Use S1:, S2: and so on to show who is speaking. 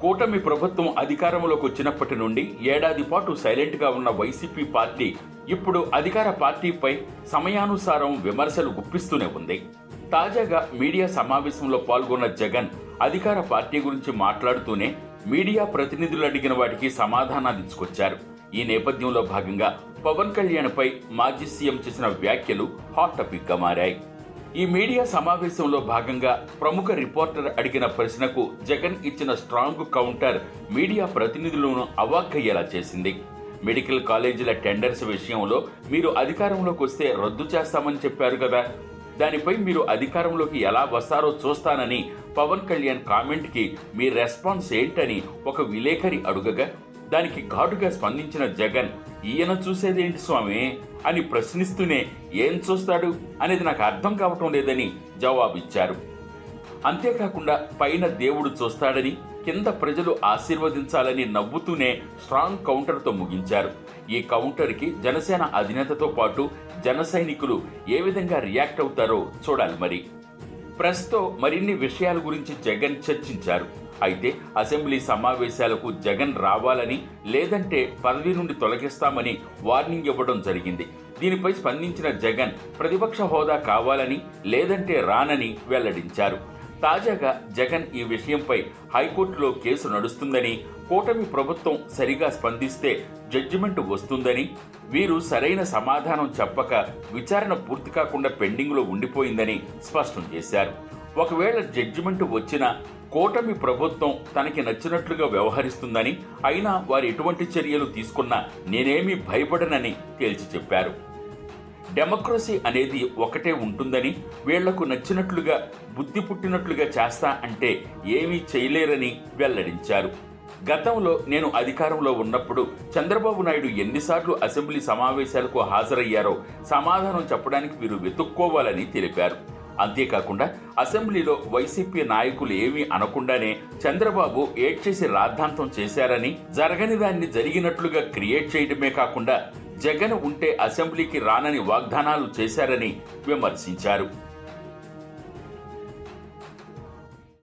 S1: కూటమి ప్రభుత్వం అధికారంలోకి వచ్చినప్పటి నుండి ఏడాది పాటు సైలెంట్గా ఉన్న వైసీపీ పార్టీ ఇప్పుడు అధికార పార్టీపై సమయానుసారం విమర్శలు గుప్పిస్తూనే ఉంది. తాజాగా మీడియా సమావేశంలో పాల్గొన్న జగన్ అధికార పార్టీ గురించి మాట్లాడుతూనే మీడియా ప్రతినిధులు అడిగిన వాటికి సమాధానాలు ఇచ్చుకొచ్చారు. ఈ నేపథ్యంలో భాగంగా పవన్ కళ్యాణ్పై మాజీ సీఎం చేసిన వ్యాఖ్యలు హాట్ టాపిక్ గా మారాయి. ఈ మీడియా సమావేశంలో భాగంగా ప్రముఖ రిపోర్టర్ అడిగిన ప్రశ్నకు జగన్ ఇచ్చిన స్ట్రాంగ్ కౌంటర్ మీడియా ప్రతినిధులను అవాక్కయ్యేలా చేసింది. మెడికల్ కాలేజీల టెండర్స్ విషయంలో మీరు అధికారంలోకి వస్తే రద్దు చేస్తామని చెప్పారు కదా, దానిపై మీరు అధికారంలోకి ఎలా వస్తారో చూస్తానని పవన్ కళ్యాణ్ కామెంట్కి మీ రెస్పాన్స్ ఏంటని ఒక విలేకరి అడుగగా దానికి ఘాటుగా స్పందించిన జగన్, ఈయన చూసేదేంటి స్వామి అని ప్రశ్నిస్తూనే ఏం చూస్తాడు అనేది నాకు అర్థం కావటం లేదని జవాబిచ్చారు. అంతేకాకుండా పైన దేవుడు చూస్తాడని కింద ప్రజలు ఆశీర్వదించాలని నవ్వుతూనే స్ట్రాంగ్ కౌంటర్తో ముగించారు. ఈ కౌంటర్కి జనసేన అధినేతతో పాటు జన సైనికులు ఏ విధంగా రియాక్ట్ అవుతారో చూడాలి. మరి ప్రెస్తో మరిన్ని విషయాల గురించి జగన్ చర్చించారు. అయితే అసెంబ్లీ సమావేశాలకు జగన్ రావాలని లేదంటే పదవి నుండి తొలగిస్తామని వార్నింగ్ ఇవ్వడం జరిగింది. దీనిపై స్పందించిన జగన్ ప్రతిపక్ష హోదా కావాలని లేదంటే రానని వెల్లడించారు. తాజాగా జగన్ ఈ విషయంపై హైకోర్టులో కేసు నడుస్తుందని, కూటమి ప్రభుత్వం సరిగా స్పందిస్తే జడ్జిమెంట్ వస్తుందని, వీరు సరైన సమాధానం చెప్పక విచారణ పూర్తి కాకుండా పెండింగ్లో ఉండిపోయిందని స్పష్టం చేశారు. ఒకవేళ జడ్జిమెంట్ వచ్చినా కూటమి ప్రభుత్వం తనకి నచ్చినట్లుగా వ్యవహరిస్తుందని, అయినా వారు ఎటువంటి చర్యలు తీసుకున్నా నేనేమీ భయపడనని తేల్చి చెప్పారు. డెమోక్రసీ అనేది ఒకటే ఉంటుందని, వీళ్లకు నచ్చినట్లుగా బుద్ధి పుట్టినట్లుగా చేస్తా అంటే ఏమీ చేయలేరని వెల్లడించారు. గతంలో నేను అధికారంలో ఉన్నప్పుడు చంద్రబాబు నాయుడు ఎన్నిసార్లు అసెంబ్లీ సమావేశాలకు హాజరయ్యారో సమాధానం చెప్పడానికి వీరు వెతుక్కోవాలని తెలిపారు. అంతేకాకుండా అసెంబ్లీలో వైసీపీ నాయకులు ఏమీ అనకుండానే చంద్రబాబు ఏడ్చేసి రాద్ధాంతం చేశారని, జరగని దాన్ని జరిగినట్లుగా క్రియేట్ చేయడమే కాకుండా జగన్ ఉంటే అసెంబ్లీకి రానని వాగ్దానాలు చేశారని విమర్శించారు.